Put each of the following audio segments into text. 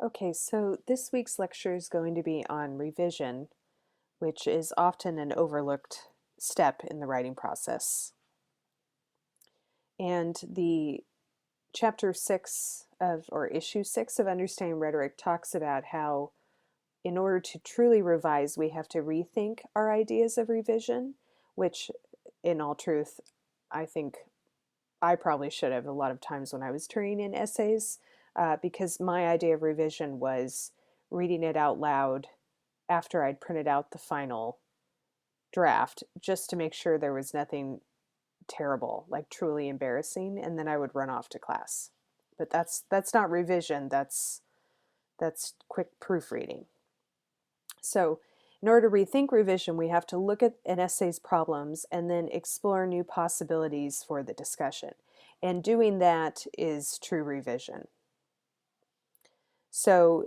Okay, so this week's lecture is going to be on revision, which is often an overlooked step in the writing process. And the chapter 6 or issue 6 of Understanding Rhetoric talks about how in order to truly revise, we have to rethink our ideas of revision, which in all truth, I think I probably should have a lot of times when I was turning in essays, because my idea of revision was reading it out loud after I'd printed out the final draft just to make sure there was nothing terrible, like truly embarrassing, and then I would run off to class. But that's not revision, that's quick proofreading. So in order to rethink revision, we have to look at an essay's problems and then explore new possibilities for the discussion. And doing that is true revision. So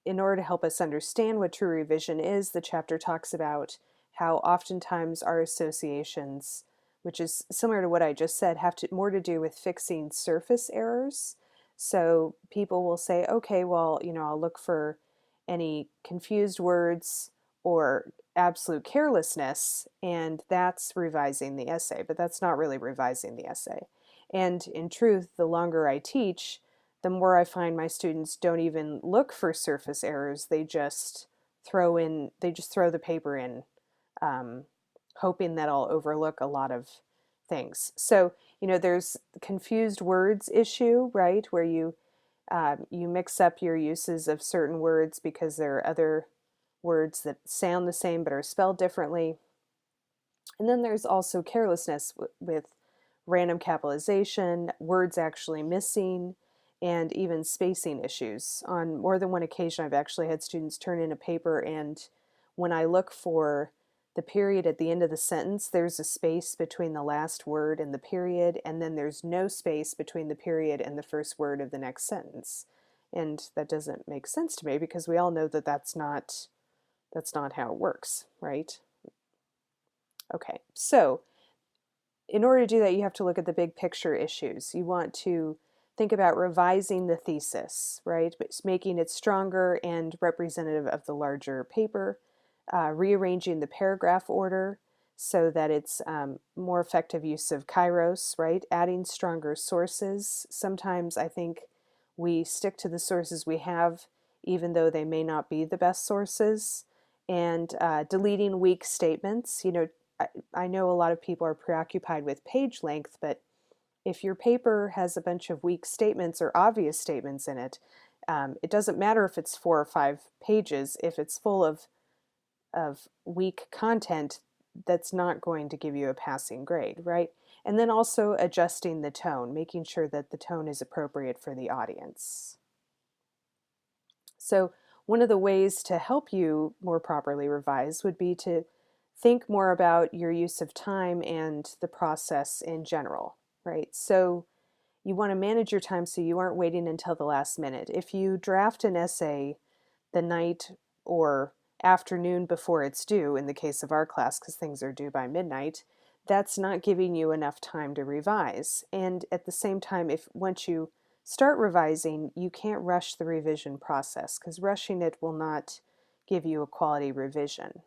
in order to help us understand what true revision is, the chapter talks about how oftentimes our associations, which is similar to what I just said, have more to do with fixing surface errors. So people will say, okay, well, I'll look for any confused words or absolute carelessness, and that's revising the essay, but that's not really revising the essay. And in truth, the longer I teach, the more I find my students don't even look for surface errors. They just throw the paper in, hoping that I'll overlook a lot of things. So, there's confused words issue, right? Where you mix up your uses of certain words because there are other words that sound the same but are spelled differently. And then there's also carelessness with random capitalization, words actually missing, and even spacing issues. On more than one occasion, I've actually had students turn in a paper, and when I look for the period at the end of the sentence, there's a space between the last word and the period, and then there's no space between the period and the first word of the next sentence. And that doesn't make sense to me because we all know that that's not how it works, right? Okay, so in order to do that, you have to look at the big picture issues. You want to think about revising the thesis, right? It's making it stronger and representative of the larger paper, rearranging the paragraph order so that it's more effective use of kairos, right? Adding stronger sources. Sometimes I think we stick to the sources we have, even though they may not be the best sources, and deleting weak statements. I know a lot of people are preoccupied with page length, but if your paper has a bunch of weak statements or obvious statements in it, it doesn't matter if it's 4 or 5 pages. If it's full of weak content, that's not going to give you a passing grade, right? And then also adjusting the tone, making sure that the tone is appropriate for the audience. So one of the ways to help you more properly revise would be to think more about your use of time and the process in general, right? So you want to manage your time so you aren't waiting until the last minute. If you draft an essay the night or afternoon before it's due, in the case of our class, because things are due by midnight, that's not giving you enough time to revise. And at the same time, if once you start revising, you can't rush the revision process because rushing it will not give you a quality revision.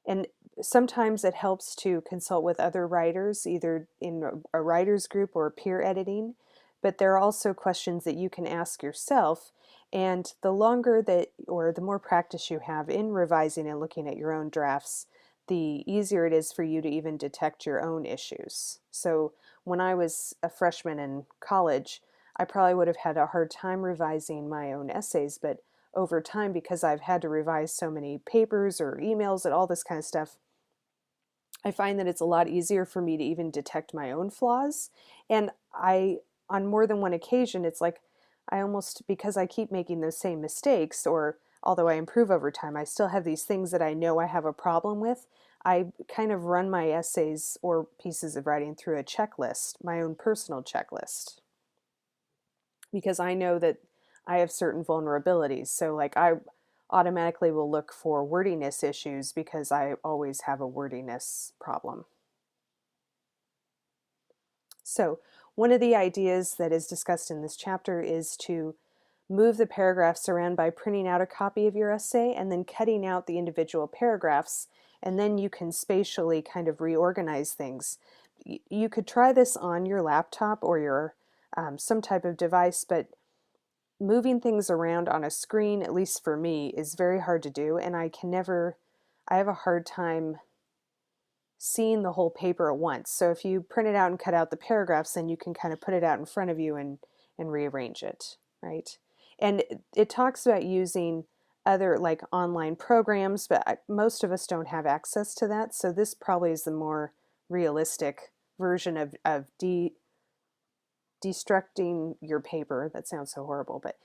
And sometimes it helps to consult with other writers, either in a writer's group or peer editing, but there are also questions that you can ask yourself. And the longer that, or the more practice you have in revising and looking at your own drafts, the easier it is for you to even detect your own issues. So when I was a freshman in college, I probably would have had a hard time revising my own essays, but over time, because I've had to revise so many papers or emails and all this kind of stuff, I find that it's a lot easier for me to even detect my own flaws. And on more than one occasion, it's like I almost, because I keep making those same mistakes, or although I improve over time, I still have these things that I know I have a problem with. I kind of run my essays or pieces of writing through a checklist, my own personal checklist, because I know that I have certain vulnerabilities. So like I automatically will look for wordiness issues because I always have a wordiness problem. So one of the ideas that is discussed in this chapter is to move the paragraphs around by printing out a copy of your essay and then cutting out the individual paragraphs, and then you can spatially kind of reorganize things. You could try this on your laptop or your some type of device, but moving things around on a screen, at least for me, is very hard to do, and I have a hard time seeing the whole paper at once. So if you print it out and cut out the paragraphs, then you can kind of put it out in front of you and rearrange it, right? And it talks about using other like online programs, but most of us don't have access to that. So this probably is the more realistic version of destructing your paper. That sounds so horrible, but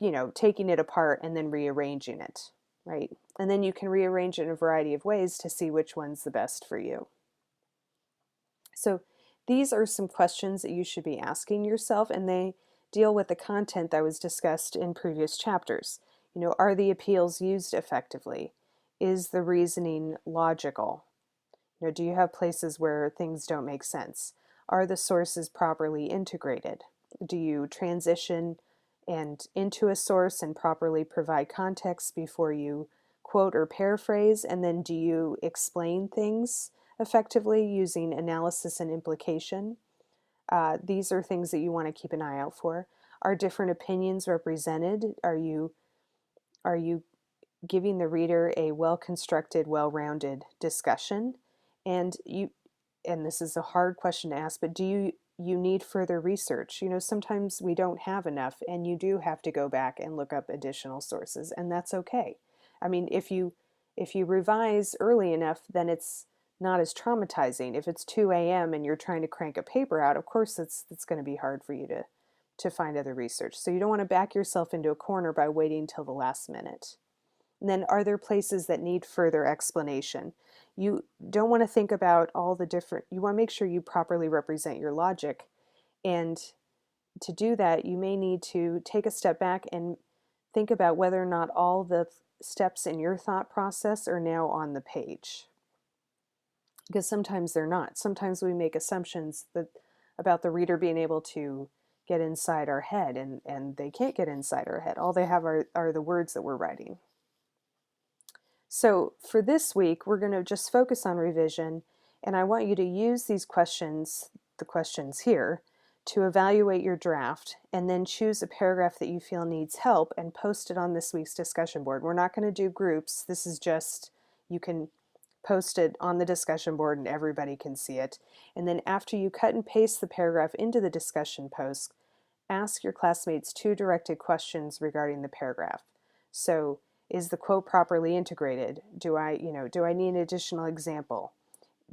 you know, taking it apart and then rearranging it, right? And then you can rearrange it in a variety of ways to see which one's the best for you. So these are some questions that you should be asking yourself, and they deal with the content that was discussed in previous chapters. You know, are the appeals used effectively? Is the reasoning logical? You know, do you have places where things don't make sense? Are the sources properly integrated? Do you transition and into a source and properly provide context before you quote or paraphrase? And then do you explain things effectively using analysis and implication? These are things that you want to keep an eye out for. Are different opinions represented? Are you giving the reader a well-constructed, well-rounded discussion? And this is a hard question to ask, but do you need further research? You know, sometimes we don't have enough, and you do have to go back and look up additional sources, and that's okay. I mean, if you revise early enough, then it's not as traumatizing. If it's 2 a.m. and you're trying to crank a paper out, of course it's going to be hard for you to find other research. So you don't want to back yourself into a corner by waiting till the last minute. And then, are there places that need further explanation? You don't want to think about all the different, you want to make sure you properly represent your logic. And to do that, you may need to take a step back and think about whether or not all the steps in your thought process are now on the page. Because sometimes they're not. Sometimes we make assumptions about the reader being able to get inside our head, and they can't get inside our head. All they have are the words that we're writing. So for this week, we're going to just focus on revision, and I want you to use these questions, the questions here, to evaluate your draft, and then choose a paragraph that you feel needs help and post it on this week's discussion board. We're not going to do groups. This is just, you can post it on the discussion board and everybody can see it. And then after you cut and paste the paragraph into the discussion post, ask your classmates 2 directed questions regarding the paragraph. So, is the quote properly integrated? Do I need an additional example?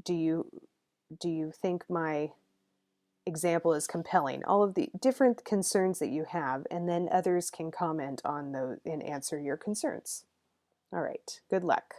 Do you think my example is compelling? All of the different concerns that you have, and then others can comment on those and answer your concerns. All right, good luck.